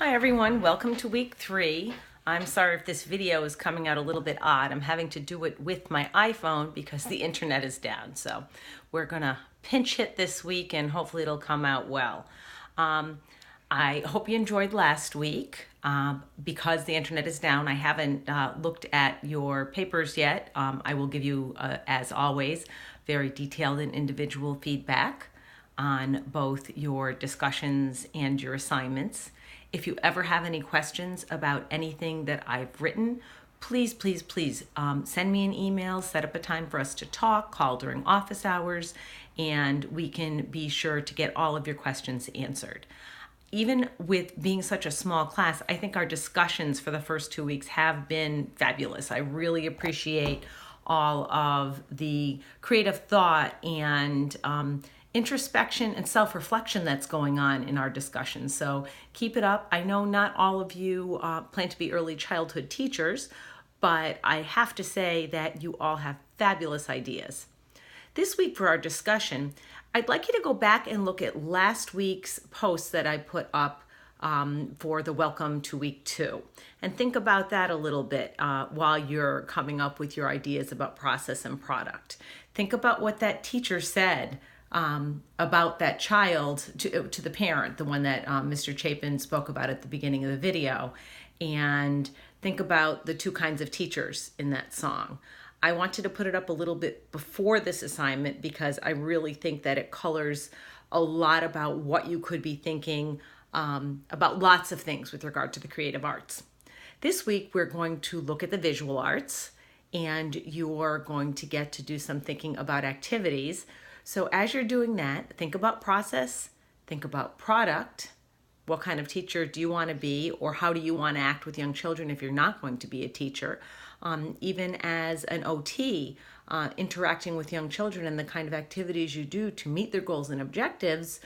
Hi everyone, welcome to week 3. I'm sorry if this video is coming out a little bit odd. I'm having to do it with my iPhone because the internet is down. So we're gonna pinch hit this week and hopefully it'll come out well. I hope you enjoyed last week. Because the internet is down, I haven't looked at your papers yet. I will give you, as always, very detailed and individual feedback on both your discussions and your assignments. If you ever have any questions about anything that I've written, please send me an email, set up a time for us to talk, call during office hours, and we can be sure to get all of your questions answered. Even with being such a small class, I think our discussions for the first 2 weeks have been fabulous. I really appreciate all of the creative thought and introspection and self-reflection that's going on in our discussion. So keep it up. I know not all of you plan to be early childhood teachers, but I have to say that you all have fabulous ideas. This week for our discussion, I'd like you to go back and look at last week's post that I put up for the welcome to week 2 and think about that a little bit while you're coming up with your ideas about process and product. Think about what that teacher said about that child to the parent, the one that Mr. Chapin spoke about at the beginning of the video, and think about the 2 kinds of teachers in that song. I wanted to put it up a little bit before this assignment because I really think that it colors a lot about what you could be thinking about lots of things with regard to the creative arts. This week, we're going to look at the visual arts, and you're going to get to do some thinking about activities. So as you're doing that, think about process, think about product. What kind of teacher do you want to be, or how do you want to act with young children if you're not going to be a teacher? Even as an OT, interacting with young children and the kind of activities you do to meet their goals and objectives,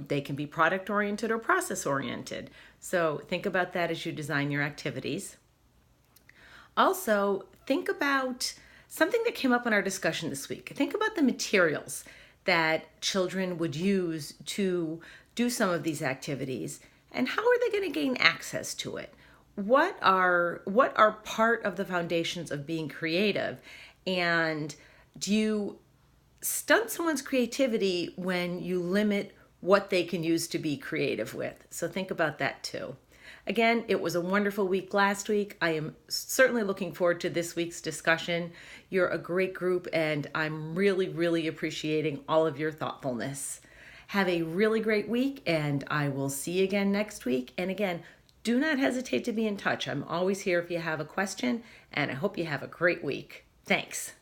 they can be product-oriented or process-oriented. So think about that as you design your activities. Also, think about something that came up in our discussion this week. Think about the materials that children would use to do some of these activities, and how are they going to gain access to it? What are part of the foundations of being creative? And do you stunt someone's creativity when you limit what they can use to be creative with? So think about that too. Again, it was a wonderful week last week. I am certainly looking forward to this week's discussion. You're a great group, and I'm really appreciating all of your thoughtfulness. Have a really great week, and I will see you again next week. And again, do not hesitate to be in touch. I'm always here if you have a question, and I hope you have a great week. Thanks.